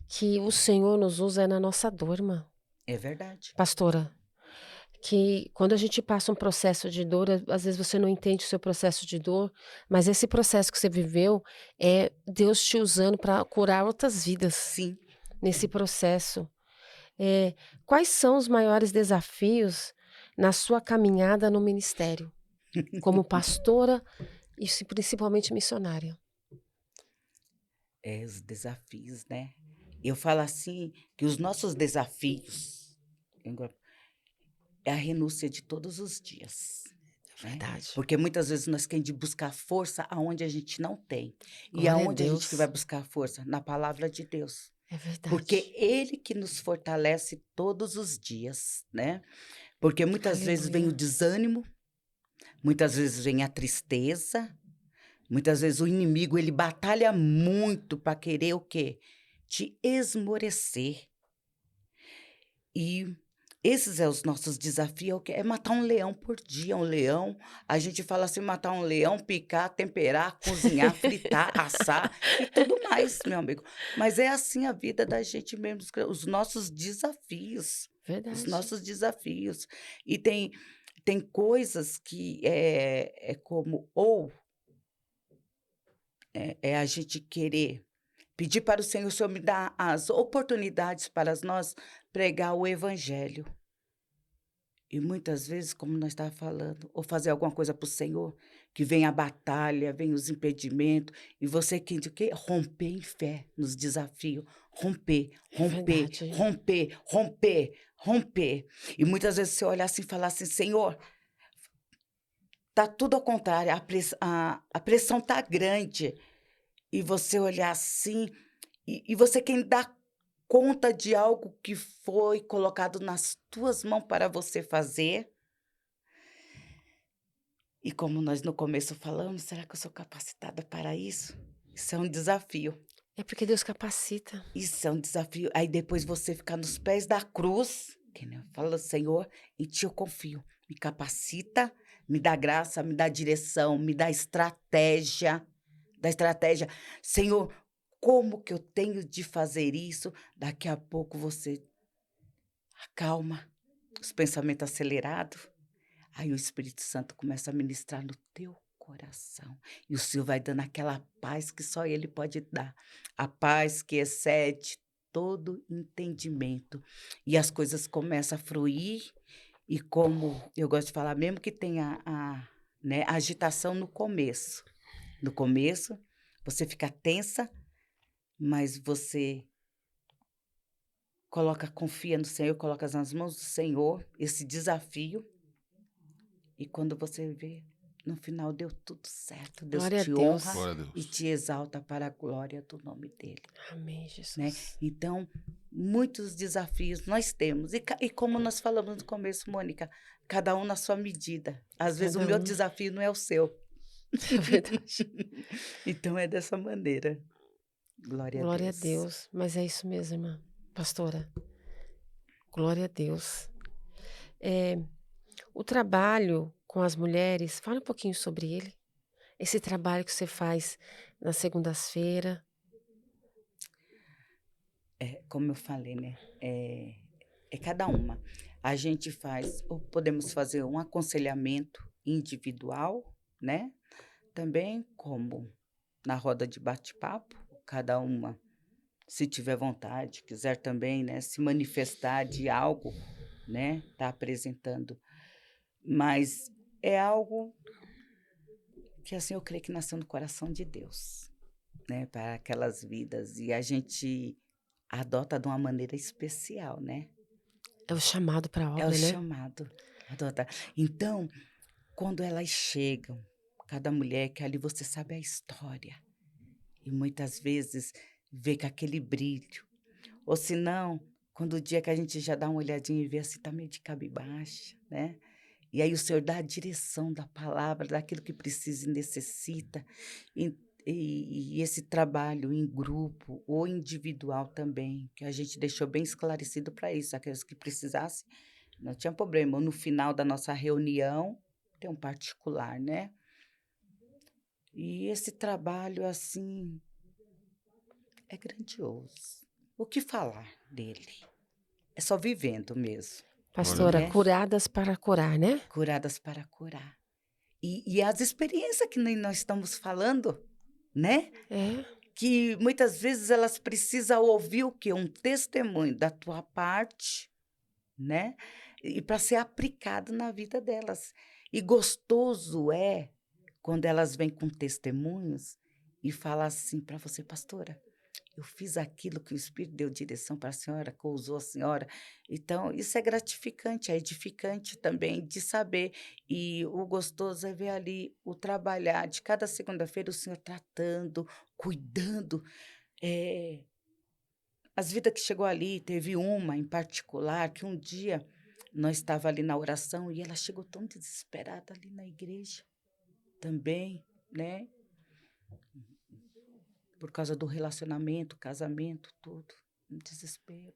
que o Senhor nos usa na nossa dor, irmã. É verdade. Pastora, que quando a gente passa um processo de dor, às vezes você não entende o seu processo de dor, mas esse processo que você viveu é Deus te usando para curar outras vidas Sim. nesse processo. Quais são os maiores desafios na sua caminhada no ministério, como pastora e principalmente missionária? É os desafios, né? Eu falo assim que os nossos desafios é a renúncia de todos os dias. É Né? verdade. Porque muitas vezes nós queremos buscar força aonde a gente não tem. E Glória a aonde a gente que vai Deus. buscar força? Na palavra de Deus. É verdade. Porque Ele que nos fortalece todos os dias, né? Porque muitas vezes vem o Aleluia. desânimo, muitas vezes vem a tristeza, muitas vezes o inimigo ele batalha muito para querer o quê? Te esmorecer. E esses são os nossos desafios, é o quê? É matar um leão por dia, um leão. A gente fala assim, matar um leão, picar, temperar, cozinhar, fritar, assar e tudo mais, meu amigo. Mas é assim a vida da gente mesmo, os nossos desafios. Os Verdade. nossos desafios. E tem coisas que é como, ou é a gente querer pedir para o Senhor me dá as oportunidades para nós pregar o evangelho. E muitas vezes, como nós estávamos falando, ou fazer alguma coisa para o Senhor, que vem a batalha, vem os impedimentos, e você quer o quê? Romper em fé nos desafios. Romper, É romper, verdade. romper, romper, romper. E muitas vezes você olhar assim e falar assim, Senhor, tá tudo ao contrário, a pressão tá grande. E você olhar assim, e você quem dá conta de algo que foi colocado nas tuas mãos para você fazer. E como nós no começo falamos, será que eu sou capacitada para isso? Isso é um desafio. É porque Deus capacita. Isso é um desafio. Aí depois você ficar nos pés da cruz, que nem eu falo, Senhor, em ti eu confio. Me capacita, me dá graça, me dá direção, me dá estratégia. Da estratégia. Senhor, como que eu tenho de fazer isso? Daqui a pouco você acalma os pensamentos acelerados. Aí o Espírito Santo começa a ministrar no teu coração. E o Senhor vai dando aquela paz que só Ele pode dar. A paz que excede todo entendimento. E as coisas começam a fluir. E como eu gosto de falar, mesmo que tenha né, a agitação no começo. No começo, você fica tensa, mas você confia no Senhor, coloca nas mãos do Senhor esse desafio. E quando você vê, no final deu tudo certo. Deus Glória a te Deus. honra Glória a Deus. e te exalta para a glória do nome dele, Amém, Jesus. né? Então, muitos desafios nós temos. E como nós falamos no começo, Mônica, cada um na sua medida. Às vezes o Cada meu um. desafio não é o seu. É verdade. Então é dessa maneira. Glória a Glória a Deus. Deus. Mas é isso mesmo, irmã. Pastora, glória a Deus. O trabalho com as mulheres, fala um pouquinho sobre ele. Esse trabalho que você faz nas segundas-feiras. Como eu falei, né? É cada uma. A gente faz, ou podemos fazer um aconselhamento individual, né? Também como na roda de bate-papo, cada uma, se tiver vontade, quiser também, né, se manifestar de algo, né, tá apresentando. Mas é algo que, assim, eu creio que nasceu no coração de Deus, né, para aquelas vidas. E a gente adota de uma maneira especial, né? É o chamado para a É o obra, né? chamado. Adota. Então, quando elas chegam, cada mulher que ali você sabe a história. E muitas vezes vê com aquele brilho. Ou se não, quando o dia que a gente já dá uma olhadinha e vê assim, tá meio de cabisbaixa, né? E aí o Senhor dá a direção da palavra, daquilo que precisa e necessita. E, e esse trabalho em grupo ou individual também, que a gente deixou bem esclarecido para isso, aqueles que precisassem, não tinha problema. No final da nossa reunião, tem um particular, né? E esse trabalho, assim, é grandioso. O que falar dele? É só vivendo mesmo, Glória a Pastora, né? Deus. curadas para curar, né? Curadas para curar. E as experiências que nós estamos falando, né? É. Que muitas vezes elas precisam ouvir o quê? Um testemunho da tua parte, né? E para ser aplicado na vida delas. E gostoso é quando elas vêm com testemunhos e falam assim para você, pastora, eu fiz aquilo que o Espírito deu direção para a senhora, que usou a senhora. Então, isso é gratificante, é edificante também de saber. E o gostoso é ver ali o trabalhar de cada segunda-feira o Senhor tratando, cuidando. Eh, as vidas que chegou ali, teve uma em particular que um dia nós estava ali na oração e ela chegou tão desesperada ali na igreja também, né? Por causa do relacionamento, casamento, tudo. Um desespero.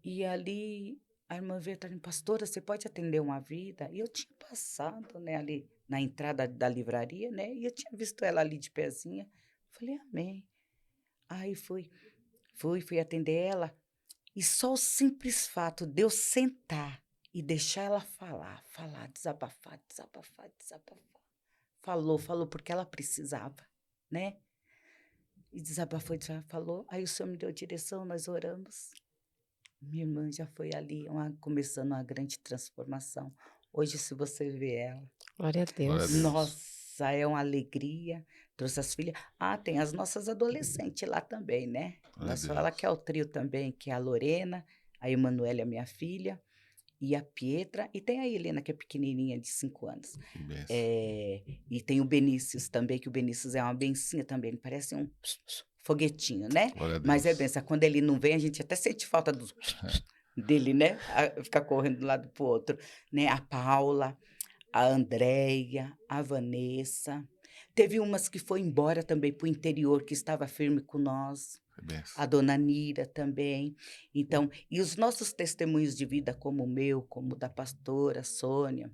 E ali a irmã veio atrás de mim, pastora, você pode atender uma vida? E eu tinha passado, né, ali na entrada da livraria, né? E eu tinha visto ela ali de pezinha. Falei, amém. Aí fui atender ela. E só o simples fato de eu sentar e deixar ela falar, desabafar. Falou porque ela precisava, né? E desabafou, falou. Aí o Senhor me deu direção, nós oramos. Minha irmã já foi ali, começando uma grande transformação. Hoje, se você vê ela, Glória a Glória a Deus. Deus. nossa, é uma alegria. Trouxe as filhas. Ah, tem as nossas adolescentes lá também, né? Glória a Nós Deus. falamos que é o trio também, que é a Lorena, a Emanuela, minha filha, e a Pietra, e tem a Helena, que é pequenininha, de 5 anos. Que benção. E tem o Benícius também, que o Benícius é uma bencinha também, ele parece um foguetinho, né? Glória a Deus. Mas é benção, quando ele não vem, a gente até sente falta dele, né? Ficar correndo de um lado pro outro, né? A Paula, a Andréia, a Vanessa. Teve umas que foi embora também pro interior, que estava firme com nós. Que benção. A dona Nira também. Então, e os nossos testemunhos de vida, como o meu, como o da pastora Sônia,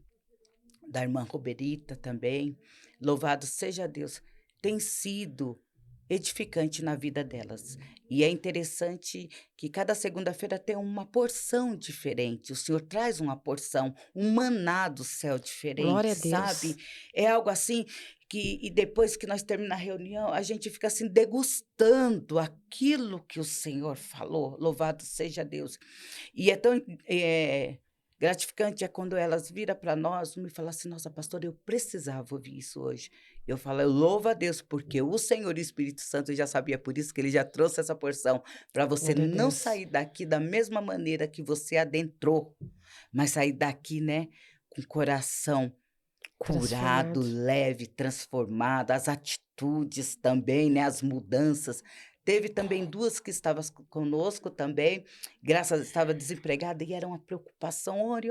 da irmã Roberita também, louvado seja Deus, tem sido edificante na vida delas. E é interessante que cada segunda-feira tem uma porção diferente. O Senhor traz uma porção, um maná do céu diferente, Glória a Deus. sabe? É algo assim que, e depois que nós terminamos a reunião, a gente fica assim degustando aquilo que o Senhor falou. Louvado seja Deus. E é tão gratificante é quando elas viram para nós e me falam assim, nossa, pastora, eu precisava ouvir isso hoje. Eu falo, eu louvo a Deus, porque o Senhor e o Espírito Santo já sabia, por isso que ele já trouxe essa porção, para você Glória a não Deus. sair daqui da mesma maneira que você adentrou, mas sair daqui, né, com o coração curado, Transformado. leve, transformado, as atitudes também, né, as mudanças. Teve também 2 que estavam conosco também, graças a Deus, estava desempregada e era uma preocupação. Ore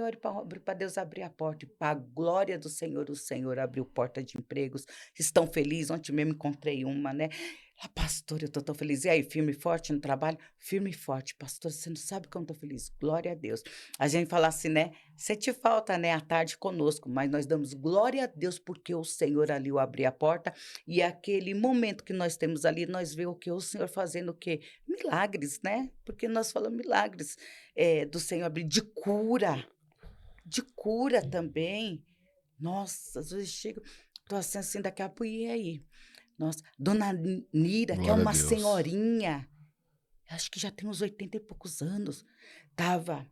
para Deus abrir a porta. E para a glória do Senhor, o Senhor abriu porta de empregos. Estão felizes. Ontem mesmo encontrei uma, né? Ela, pastor, eu tô tão feliz. E aí, firme e forte no trabalho? Firme e forte. Pastor, você não sabe como eu tô feliz. Glória a Deus. A gente fala assim, né? Sente falta, né? À tarde conosco, mas nós damos glória a Deus porque o Senhor ali o abriu a porta e aquele momento que nós temos ali, nós vemos o que o Senhor fazendo o quê? Milagres, né? Porque nós falamos milagres do Senhor abrir de cura também. Nossa, às vezes chega, tô assim, daqui a pouco, e aí? Nossa, Dona Nira, que é Glória a uma Deus. senhorinha, acho que já tem uns 80 e poucos anos, estava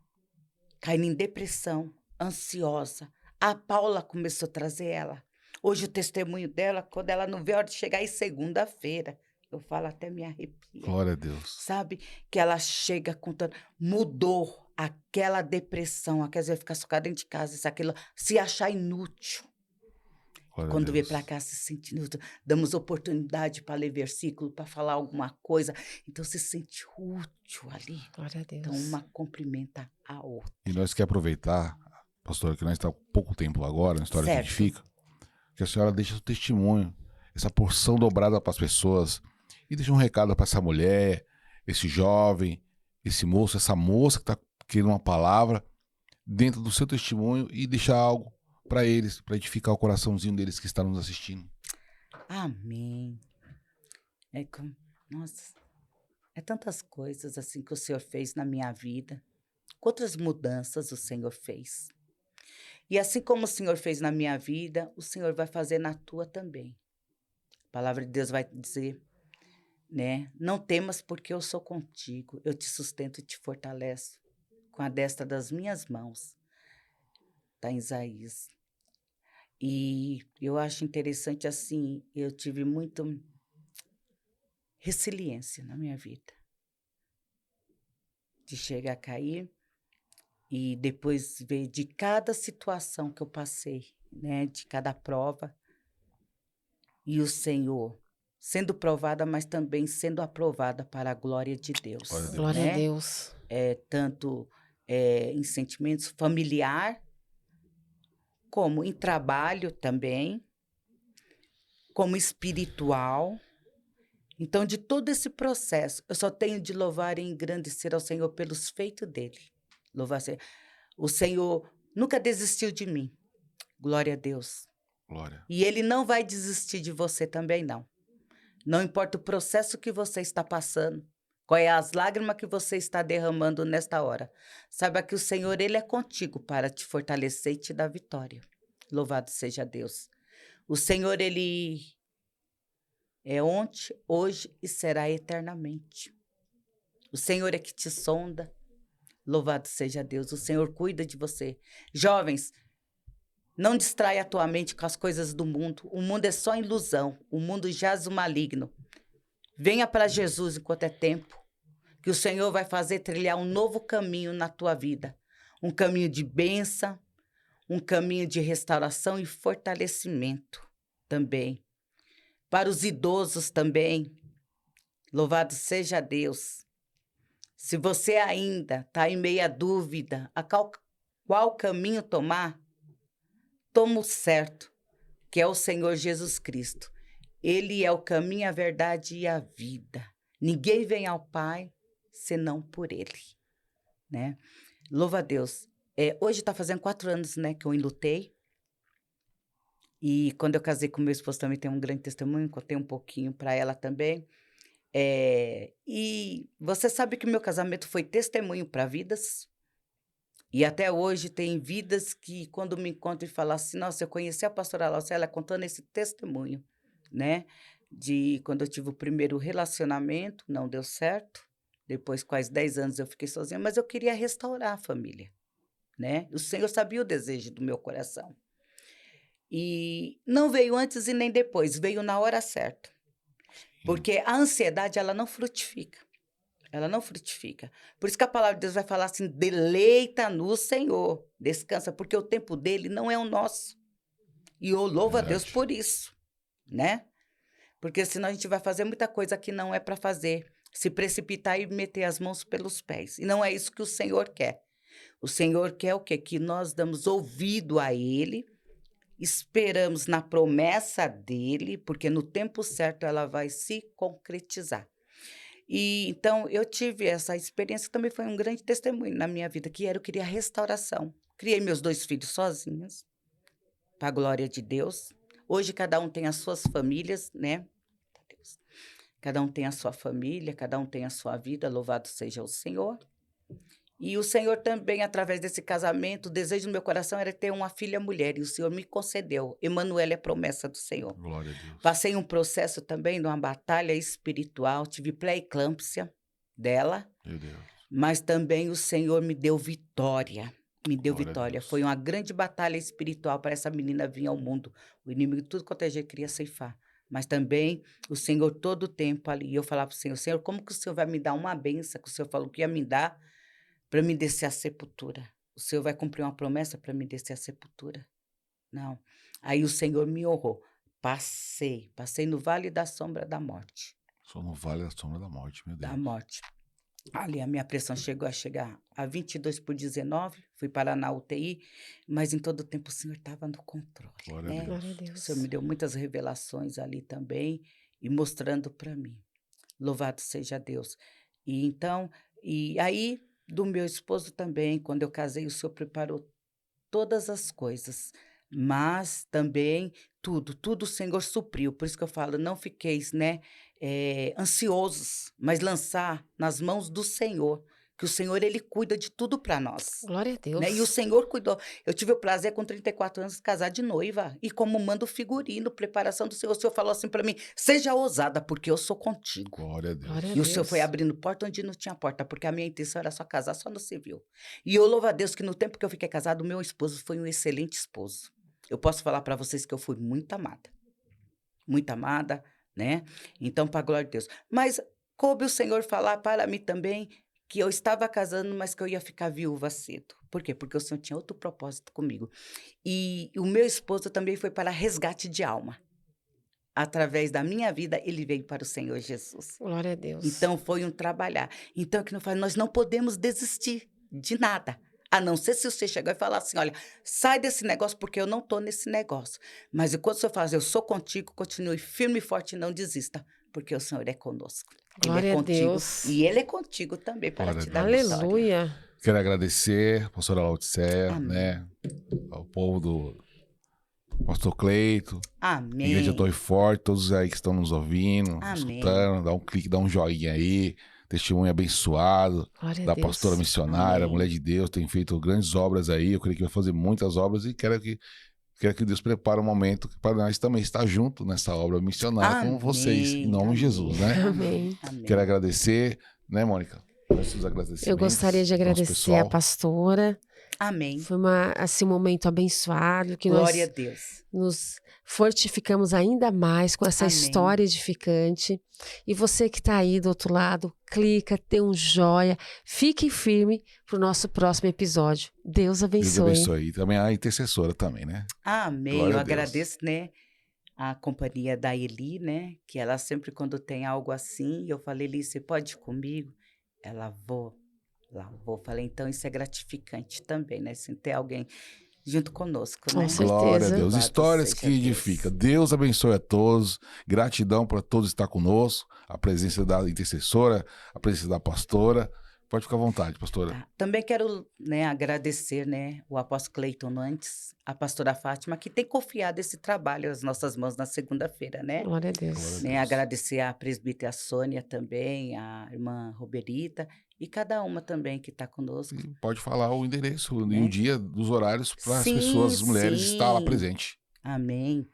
caindo em depressão, ansiosa. A Paula começou a trazer ela. Hoje o testemunho dela, quando ela não vê a hora de chegar em segunda-feira, eu falo até me arrepia, Glória a Deus. sabe? Que ela chega contando, mudou aquela depressão, quer dizer, ficar socada dentro de casa, isso, aquilo, se achar inútil. Glória a Quando veio para Deus. cá se sentindo, damos oportunidade para ler versículo, para falar alguma coisa. Então se sente útil ali. Glória a Então Deus. uma cumprimenta a outra. E nós quer aproveitar, pastor, que nós estamos pouco tempo agora, na história que Certo. edifica, que a senhora deixa o testemunho, essa porção dobrada para as pessoas, e deixa um recado para essa mulher, esse jovem, esse moço, essa moça que está querendo uma palavra dentro do seu testemunho e deixar algo para eles, para edificar o coraçãozinho deles que estão nos assistindo. Amém. Nossa, é tantas coisas assim que o Senhor fez na minha vida. Quantas mudanças o Senhor fez. E assim como o Senhor fez na minha vida, o Senhor vai fazer na tua também. A palavra de Deus vai dizer, né? Não temas porque eu sou contigo, eu te sustento e te fortaleço com a destra das minhas mãos. Está em Isaías. E eu acho interessante assim, eu tive muito resiliência na minha vida. De chegar a cair e depois ver de cada situação que eu passei, né? De cada prova. E o Senhor sendo provada, mas também sendo aprovada para a glória de Deus. Glória a Deus. Glória a Né? Deus. Tanto em sentimentos familiar, como em trabalho também, como espiritual. Então, de todo esse processo, eu só tenho de louvar e engrandecer ao Senhor pelos feitos dele. Louvar o Senhor nunca desistiu de mim. Glória a Deus. Glória. E ele não vai desistir de você também, não. Não importa o processo que você está passando, qual é as lágrimas que você está derramando nesta hora. Saiba que o Senhor, ele é contigo para te fortalecer e te dar vitória. Louvado seja Deus. O Senhor, ele é ontem, hoje e será eternamente. O Senhor é que te sonda. Louvado seja Deus. O Senhor cuida de você. Jovens, não distraia a tua mente com as coisas do mundo. O mundo é só ilusão. O mundo jaz o maligno. Venha para Jesus enquanto é tempo, que o Senhor vai fazer trilhar um novo caminho na tua vida. Um caminho de bênção, um caminho de restauração e fortalecimento também. Para os idosos também, louvado seja Deus. Se você ainda está em meia dúvida a qual caminho tomar, toma o certo, que é o Senhor Jesus Cristo. Ele é o caminho, a verdade e a vida. Ninguém vem ao Pai senão por Ele, né? Louva a Deus. Hoje está fazendo 4 anos, né, que eu enlutei. E quando eu casei com meu esposo também tem um grande testemunho, contei um pouquinho para ela também. E você sabe que meu casamento foi testemunho para vidas. E até hoje tem vidas que quando me encontram e falam assim, nossa, eu conheci a pastora Laucélia contando esse testemunho, né? De quando eu tive o primeiro relacionamento, não deu certo. Depois, quase 10 anos, eu fiquei sozinha, mas eu queria restaurar a família, né? O Senhor sabia o desejo do meu coração. E não veio antes e nem depois, veio na hora certa. Porque a ansiedade, ela não frutifica. Ela não frutifica. Por isso que a palavra de Deus vai falar assim, deleita no Senhor, descansa, porque o tempo dele não é o nosso. E eu louvo a Deus por isso, né? Porque senão a gente vai fazer muita coisa que não é para fazer, se precipitar e meter as mãos pelos pés. E não é isso que o Senhor quer. O Senhor quer o quê? Que nós damos ouvido a Ele, esperamos na promessa dele, porque no tempo certo ela vai se concretizar. E então eu tive essa experiência, também foi um grande testemunho na minha vida, que era eu queria restauração. Criei meus 2 filhos sozinhas, para a glória de Deus. Hoje cada um tem as suas famílias, né? Deus. Cada um tem a sua família, cada um tem a sua vida, louvado seja o Senhor. E o Senhor também, através desse casamento, o desejo do meu coração era ter uma filha mulher, e o Senhor me concedeu. Emanuela é promessa do Senhor. Glória a Deus. Passei um processo também de uma batalha espiritual, tive pré-eclâmpsia dela, Meu Deus. mas também o Senhor me deu vitória. Me deu Glória a vitória. Deus. Foi uma grande batalha espiritual para essa menina vir ao mundo. O inimigo, tudo quanto é jeito, queria ceifar. Mas também o Senhor, todo o tempo ali, eu falava para o Senhor, Senhor, como que o Senhor vai me dar uma benção que o Senhor falou que ia me dar para me descer à sepultura? O Senhor vai cumprir uma promessa para me descer à sepultura? Não. Aí o Senhor me honrou. Passei no vale da sombra da morte. Só no vale da sombra da morte, meu Deus. Da morte. Ali a minha pressão chegou a chegar a 22/19, fui parar na UTI, mas em todo o tempo o Senhor estava no controle, Glória a né? Deus. Glória a O Deus. Senhor me deu muitas revelações ali também e mostrando para mim. Louvado seja Deus. E então, e aí do meu esposo também, quando eu casei, o Senhor preparou todas as coisas, mas também tudo o Senhor supriu. Por isso que eu falo, não fiqueis, né, ansiosos, mas lançar nas mãos do Senhor, que o Senhor, ele cuida de tudo para nós. Glória a Deus. Né? E o Senhor cuidou. Eu tive o prazer, com 34 anos, de casar de noiva. E como manda o figurino, preparação do Senhor, o Senhor falou assim para mim, seja ousada, porque eu sou contigo. Glória a Deus. Glória a E o Senhor Deus. foi abrindo porta onde não tinha porta, porque a minha intenção era só casar só no civil. E eu louvo a Deus que no tempo que eu fiquei casado, o meu esposo foi um excelente esposo. Eu posso falar para vocês que eu fui muito amada, né? Então, para a glória de Deus. Mas coube o Senhor falar para mim também que eu estava casando, mas que eu ia ficar viúva cedo. Por quê? Porque o Senhor tinha outro propósito comigo. E o meu esposo também foi para resgate de alma. Através da minha vida, ele veio para o Senhor Jesus. Glória a Deus. Então, foi um trabalhar. Então, que não faz, nós não podemos desistir de nada. A não ser se você chegar e falar assim, olha, sai desse negócio porque eu não estou nesse negócio. Mas enquanto o Senhor fala, eu sou contigo, continue firme e forte e não desista, porque o Senhor é conosco. Glória ele é a contigo Deus. e Ele é contigo também para Glória te a dar Deus. vitória. Aleluia. Quero agradecer, pastora Laodiceia, Amém. né? Ao povo do pastor Cleito, Amém. Igreja Torre Forte, todos aí que estão nos ouvindo, Amém. escutando, dá um clique, dá um joinha aí. Testemunho abençoado Glória a da Deus. pastora missionária, Amém. mulher de Deus, tem feito grandes obras aí. Eu creio que vai fazer muitas obras e quero que Deus prepare um momento para nós também estar junto nessa obra missionária com vocês, em nome de Jesus, né? Amém. Amém. Quero agradecer, né, Mônica? Nossos agradecimentos. Eu gostaria de ao nosso agradecer a pessoal. pastora. Amém. Foi um momento abençoado que Glória a nós Deus. nos fortificamos ainda mais com essa Amém. história edificante. E você que está aí do outro lado, clica, dê um joia, fique firme para o nosso próximo episódio. Deus Deus abençoe. abençoe. E também a intercessora também, né? Amém. Glória Eu a Deus. agradeço, né, a companhia da Eli, né, que ela sempre quando tem algo assim, eu falei, Eli, você pode ir comigo? Ela, vou. Falei, então isso é gratificante também, né, sem ter alguém junto conosco, Com né? certeza. Glória a Deus. Louvado Histórias seja que Deus. edificam. Deus abençoe a todos. Gratidão para todos estar conosco. A presença da intercessora, a presença da pastora. Pode ficar à vontade, pastora. Tá. Também quero, né, agradecer, né, o apóstolo Cleiton antes, a pastora Fátima, que tem confiado esse trabalho às nossas mãos na segunda-feira, né? Glória a Deus. Glória a Né, Deus. agradecer a presbítera Sônia também, a irmã Roberita e cada uma também que está conosco. E pode falar o endereço e Né? o dia dos horários para as Sim, pessoas, as mulheres, sim. estar lá presente. Amém.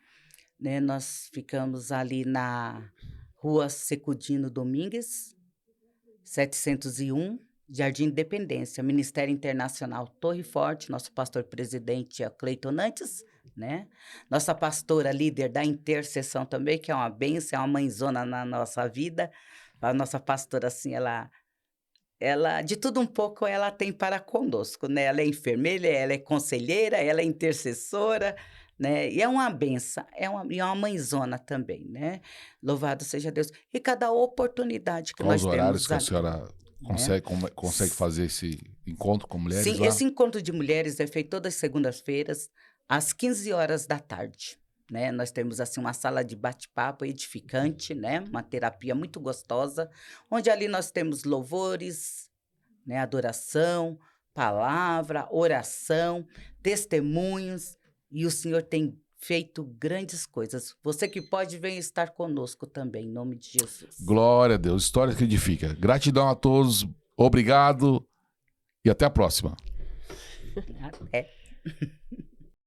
Né, nós ficamos ali na Rua Secudino Domingues, 701, Jardim Independência, Ministério Internacional Torre Forte, nosso pastor presidente é o Cleiton Nantes, né? Nossa pastora líder da intercessão também, que é uma bênção, é uma mãezona na nossa vida. A nossa pastora, assim, ela, de tudo um pouco, ela tem para conosco, né? Ela é enfermeira, ela é conselheira, ela é intercessora, né? E é uma benção, e é uma mãezona também, né? Louvado seja Deus. E cada oportunidade que Quais os nós horários temos que a ali, senhora consegue fazer esse encontro com mulheres Sim, lá? esse encontro de mulheres é feito todas as segundas-feiras, às 15 horas da tarde. Né? Nós temos assim uma sala de bate-papo edificante, né? Uma terapia muito gostosa, onde ali nós temos louvores, né? Adoração, palavra, oração, testemunhos, e o Senhor tem feito grandes coisas. Você que pode, vem estar conosco também, em nome de Jesus. Glória a Deus, história que edifica. Gratidão a todos, obrigado e até a próxima. Até.